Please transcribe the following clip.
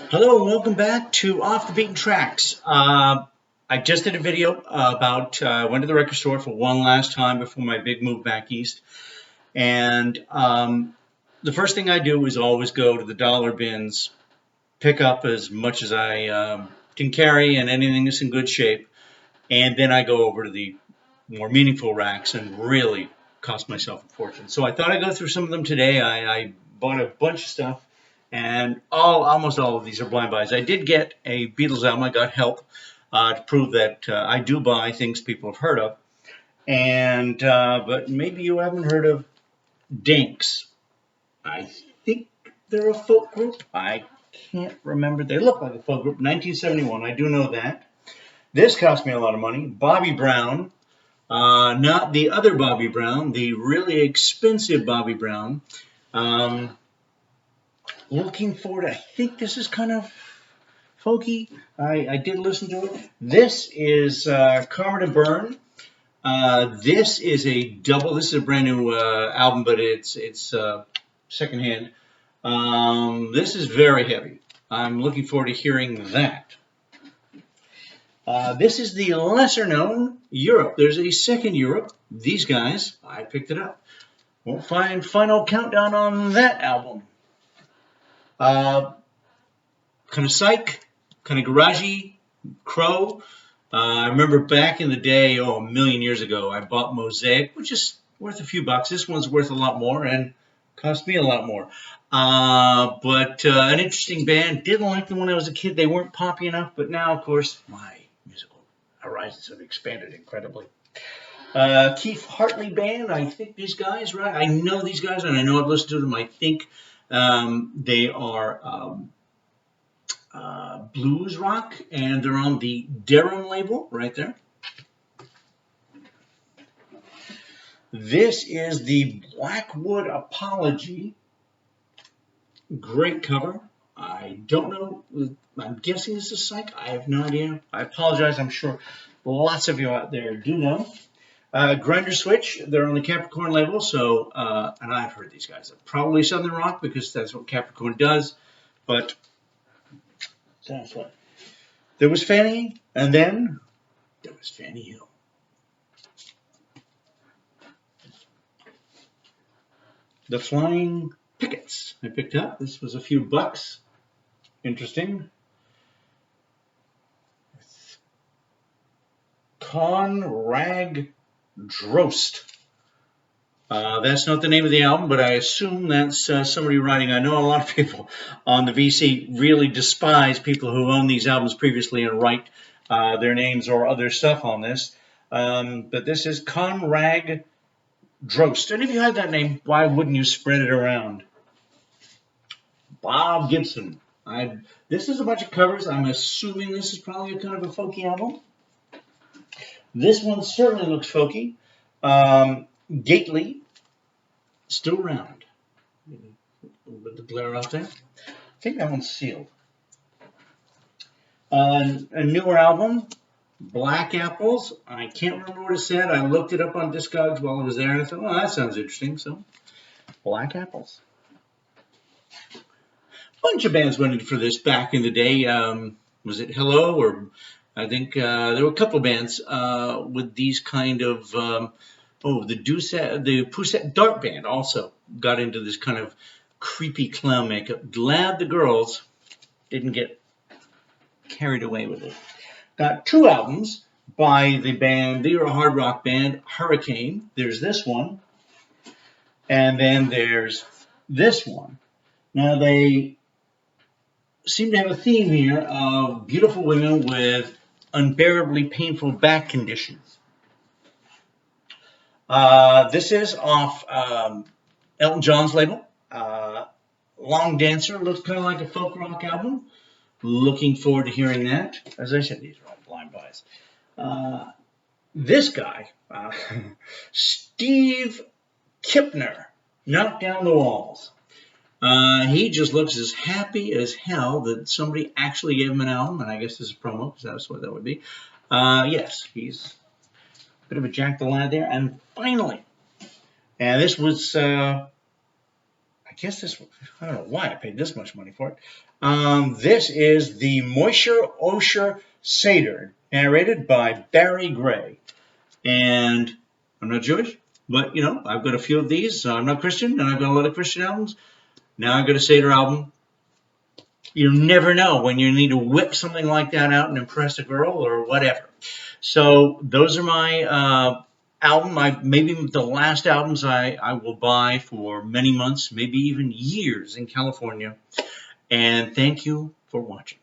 Hello and welcome back to Off the Beaten Tracks. I just did a video about went to the record store for one last time before my big move back east, and the first thing I do is always go to the dollar bins, pick up as much as I can carry and anything that's in good shape, and then I go over to the more meaningful racks and really cost myself a fortune. So I thought I'd go through some of them today. I bought a bunch of stuff, and almost all of these are blind buys. I did get a Beatles album. I got help to prove that I do buy things people have heard of. And but maybe you haven't heard of Dinks. I think they're a folk group. I can't remember. They look like a folk group. 1971. I do know that. This cost me a lot of money. Bobby Brown. Not the other Bobby Brown, the really expensive Bobby Brown. Looking forward, I think this is kind of folky. I did listen to it. This is Karma to Burn. This is a double. This is a brand new album, but it's secondhand. This is very heavy. I'm looking forward to hearing that. This is the lesser known Europe. There's a second Europe. These guys, I picked it up. Won't find final countdown on that album. Kind of psych, kind of garagey, Crow. I remember back in the day, a million years ago, I bought Mosaic, which is worth a few bucks. This one's worth a lot more and cost me a lot more. But an interesting band. Didn't like them when I was a kid. They weren't poppy enough, but now, of course, my musical horizons have expanded incredibly. Keith Hartley Band. I think these guys, right? I know these guys, and I know I've listened to them. I think they are blues rock, and they're on the Durham label right there. This is the Blackwood Apology. Great cover. I don't know. I'm guessing this is psych. I have no idea. I apologize. I'm sure lots of you out there do know. Grinder Switch. They're on the Capricorn label. So, and I've heard these guys. They're probably Southern rock because that's what Capricorn does. But that's what. There was Fanny, and then there was Fanny Hill. The Flying Pickets I picked up. This was a few bucks. Interesting. Conrad Drost. That's not the name of the album, but I assume that's somebody writing. I know a lot of people on the VC really despise people who own these albums previously and write their names or other stuff on this. But this is Conrad Drost. And if you had that name, why wouldn't you spread it around? Bob Gibson. This is a bunch of covers. I'm assuming this is probably a kind of a folky album. This one certainly looks folky. Gately, still around. A little bit of the glare out there. I think that one's sealed. A newer album, Black Apples. I can't remember what it said. I looked it up on Discogs while I was there, and I thought, well, that sounds interesting. So, Black Apples. Bunch of bands went in for this back in the day. Was it Hello? Or I think there were a couple of bands with these kind of the Poussette Dart Band also got into this kind of creepy clown makeup. Glad the girls didn't get carried away with it. Got two albums by the band. They were a hard rock band, Hurricane. There's this one, and then there's this one. Now they seem to have a theme here of beautiful women with unbearably painful back conditions. This is off Elton John's label. Long Dancer looks kind of like a folk rock album. Looking forward to hearing that. As I said, these are all blind buys. This guy, Steve Kipner, Knocked Down the Walls. He just looks as happy as hell that somebody actually gave him an album, and I guess this is promo, because that's what that would be. Yes, he's a bit of a jack the lad there. And finally, and this was, I guess this, I don't know why I paid this much money for it. This is the Moisture Osher Seder, narrated by Barry Gray. And I'm not Jewish, but you know, I've got a few of these. I'm not Christian, and I've got a lot of Christian albums. Now I've got a Seder album. You never know when you need to whip something like that out and impress a girl or whatever. So those are my maybe the last albums I will buy for many months, maybe even years in California. And thank you for watching.